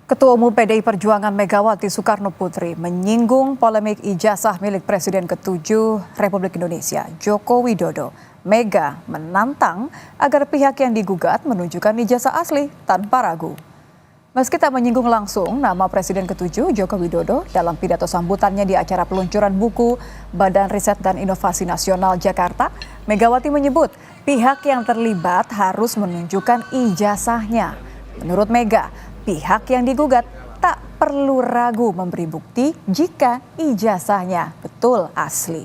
Ketua Umum PDI Perjuangan Megawati Soekarno Putri menyinggung polemik ijazah milik Presiden ke-7 Republik Indonesia, Joko Widodo. Mega menantang agar pihak yang digugat menunjukkan ijazah asli tanpa ragu. Meski tak menyinggung langsung nama Presiden ke-7 Joko Widodo dalam pidato sambutannya di acara peluncuran buku Badan Riset dan Inovasi Nasional Jakarta, Megawati menyebut pihak yang terlibat harus menunjukkan ijazahnya. Menurut Mega, pihak yang digugat tak perlu ragu memberi bukti jika ijazahnya betul asli.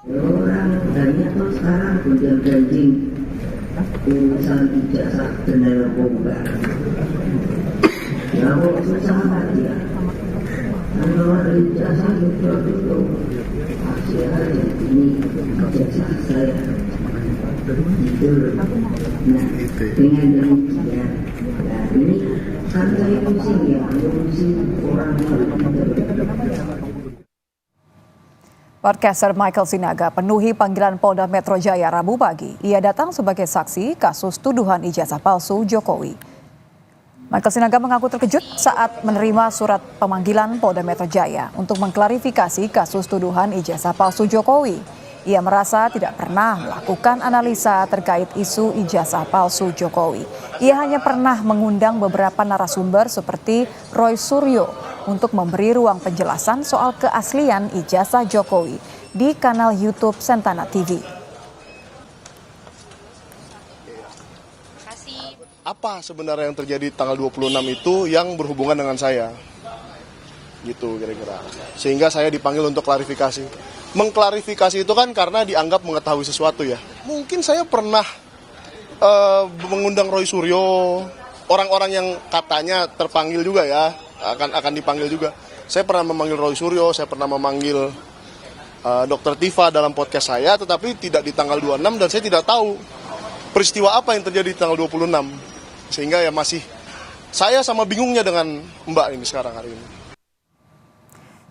Orang banyak tuh sekarang udah gaji urusan ijazah dan narkoba. Ya mau sama dia. Kalau ada ijazah itu hasil ini ijazah saya. Nah, dengan demikian, ini kan saya pusing ya, pusing orang. Podcaster Michael Sinaga penuhi panggilan Polda Metro Jaya Rabu pagi. Ia datang sebagai saksi kasus tuduhan ijazah palsu Jokowi. Michael Sinaga mengaku terkejut saat menerima surat pemanggilan Polda Metro Jaya untuk mengklarifikasi kasus tuduhan ijazah palsu Jokowi. Ia merasa tidak pernah melakukan analisa terkait isu ijazah palsu Jokowi. Ia hanya pernah mengundang beberapa narasumber seperti Roy Suryo untuk memberi ruang penjelasan soal keaslian ijazah Jokowi di kanal YouTube Sentana TV. Apa sebenarnya yang terjadi tanggal 26 itu yang berhubungan dengan saya? Gitu kira-kira. Sehingga saya dipanggil untuk klarifikasi. Mengklarifikasi itu kan karena dianggap mengetahui sesuatu ya. Mungkin saya pernah mengundang Roy Suryo, orang-orang yang katanya terpanggil juga ya, akan dipanggil juga. Saya pernah memanggil Roy Suryo, saya pernah memanggil Dr. Tifa dalam podcast saya, tetapi tidak di tanggal 26 dan saya tidak tahu peristiwa apa yang terjadi di tanggal 26. Sehingga ya masih saya sama bingungnya dengan Mbak ini sekarang hari ini.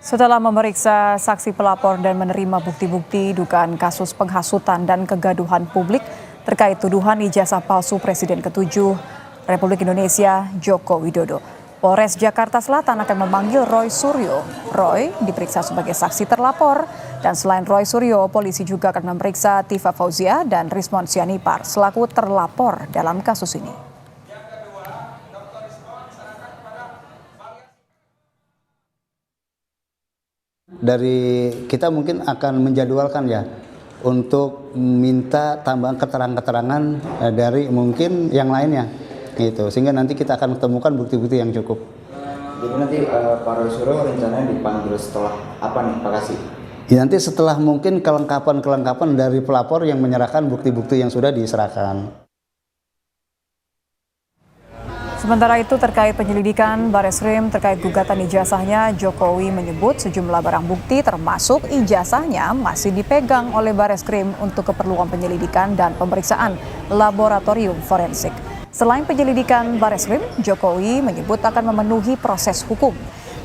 Setelah memeriksa saksi pelapor dan menerima bukti-bukti dugaan kasus penghasutan dan kegaduhan publik terkait tuduhan ijazah palsu Presiden ke-7 Republik Indonesia Joko Widodo, Polres Jakarta Selatan akan memanggil Roy Suryo. Roy diperiksa sebagai saksi terlapor dan selain Roy Suryo, polisi juga akan memeriksa Tifa Fauzia dan Rismon Sianipar selaku terlapor dalam kasus ini. Dari kita mungkin akan menjadwalkan ya untuk minta tambahan keterangan-keterangan dari mungkin yang lainnya gitu, sehingga nanti kita akan temukan bukti-bukti yang cukup. Jadi nanti Pak Roy Suryo rencananya dipanggil setelah apa nih Pak Kasih? Ya, nanti setelah mungkin kelengkapan dari pelapor yang menyerahkan bukti-bukti yang sudah diserahkan. Sementara itu terkait penyelidikan Bareskrim terkait gugatan ijazahnya, Jokowi menyebut sejumlah barang bukti termasuk ijazahnya masih dipegang oleh Bareskrim untuk keperluan penyelidikan dan pemeriksaan laboratorium forensik. Selain penyelidikan Bareskrim, Jokowi menyebut akan memenuhi proses hukum,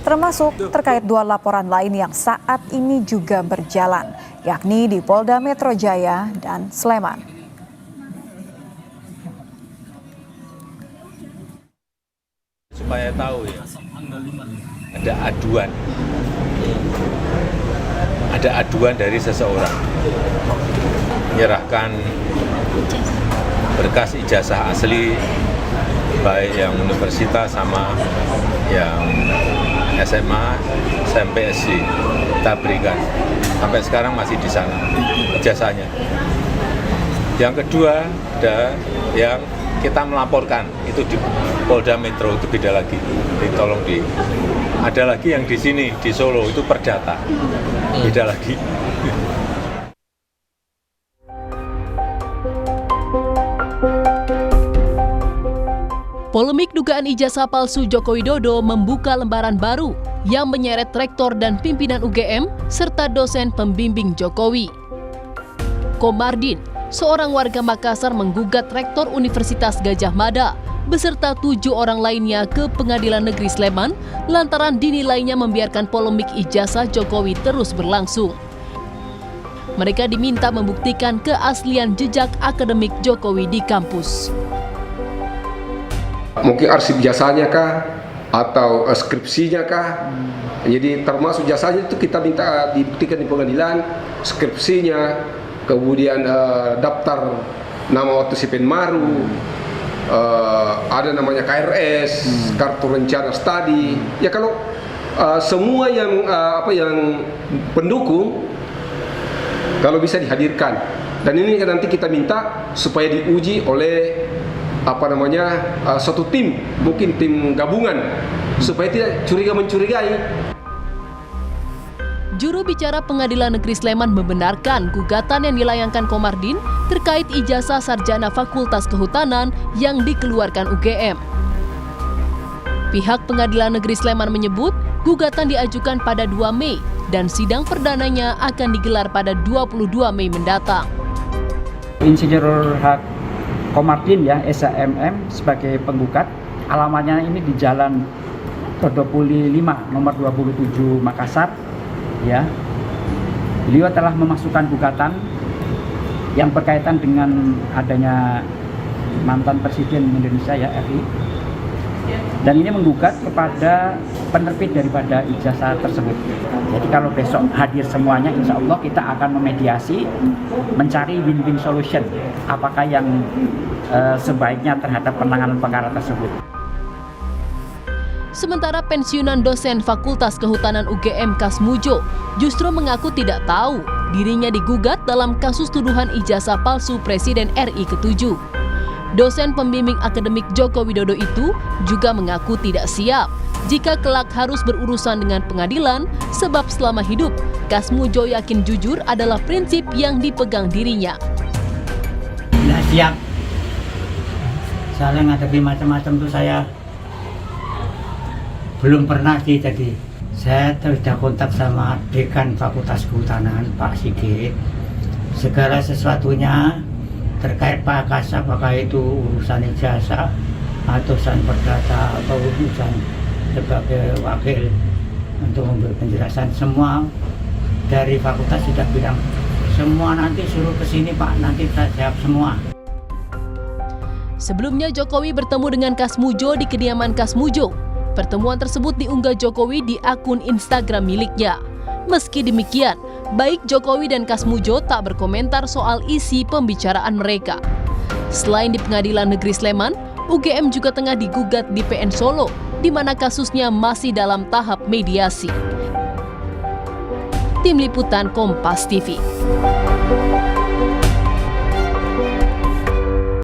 termasuk terkait dua laporan lain yang saat ini juga berjalan, yakni di Polda Metro Jaya dan Sleman. Supaya tahu ya, ada aduan dari seseorang menyerahkan berkas ijazah asli baik yang universitas sama yang SMA, SMP, SD kita berikan sampai sekarang masih di sana ijazahnya. Yang kedua ada yang kita melaporkan itu di Polda Metro, itu beda lagi. Tolong ada lagi yang di sini di Solo itu Perdata, beda lagi. Polemik dugaan ijazah palsu Joko Widodo membuka lembaran baru yang menyeret rektor dan pimpinan UGM serta dosen pembimbing Jokowi. Komardin, seorang warga Makassar, menggugat rektor Universitas Gadjah Mada beserta 7 orang lainnya ke Pengadilan Negeri Sleman lantaran dinilainya membiarkan polemik ijazah Jokowi terus berlangsung. Mereka diminta membuktikan keaslian jejak akademik Jokowi di kampus. Mungkin arsip jasanya kah, atau skripsinya kah. Jadi termasuk jasanya itu kita minta dibuktikan di pengadilan, skripsinya, kemudian daftar nama waktu si Penmaru, ada namanya KRS, kartu rencana studi. Ya kalau semua yang yang pendukung kalau bisa dihadirkan. Dan ini nanti kita minta supaya diuji oleh suatu tim, mungkin tim gabungan, supaya tidak curiga-mencurigai. Juru bicara Pengadilan Negeri Sleman membenarkan gugatan yang dilayangkan Komardin terkait ijazah sarjana Fakultas Kehutanan yang dikeluarkan UGM. Pihak Pengadilan Negeri Sleman menyebut gugatan diajukan pada 2 Mei dan sidang perdananya akan digelar pada 22 Mei mendatang. Insinyur H. Komardin ya, SHMM sebagai penggugat, alamatnya ini di Jalan Todopuli 5 nomor 27 Makassar ya. Beliau telah memasukkan gugatan yang berkaitan dengan adanya mantan Presiden Indonesia ya, RI. Dan ini menggugat kepada penerbit daripada ijazah tersebut. Jadi kalau besok hadir semuanya, insya Allah kita akan memediasi, mencari win-win solution. Apakah yang sebaiknya terhadap penanganan perkara tersebut. Sementara pensiunan dosen Fakultas Kehutanan UGM Kasmujo justru mengaku tidak tahu dirinya digugat dalam kasus tuduhan ijazah palsu Presiden RI ke-7. Dosen pembimbing akademik Joko Widodo itu juga mengaku tidak siap jika kelak harus berurusan dengan pengadilan sebab selama hidup Kasmujo yakin jujur adalah prinsip yang dipegang dirinya. Tidak siap. Saya ngadepi macam-macam tuh saya belum pernah sih. Jadi saya sudah kontak sama Dekan Fakultas Kehutanan Pak Sigit. Segala sesuatunya terkait Pak Kasab, apakah itu urusan ijazah atau urusan perdata atau urusan sebagai wakil untuk memberi penjelasan, semua dari fakultas sudah bilang semua nanti suruh ke sini Pak, nanti kita jawab semua. Sebelumnya Jokowi bertemu dengan Kasmujo di kediaman Kasmujo. Pertemuan tersebut diunggah Jokowi di akun Instagram miliknya. Meski demikian, baik Jokowi dan Kasmujo tak berkomentar soal isi pembicaraan mereka. Selain di Pengadilan Negeri Sleman, UGM juga tengah digugat di PN Solo, di mana kasusnya masih dalam tahap mediasi. Tim Liputan Kompas TV.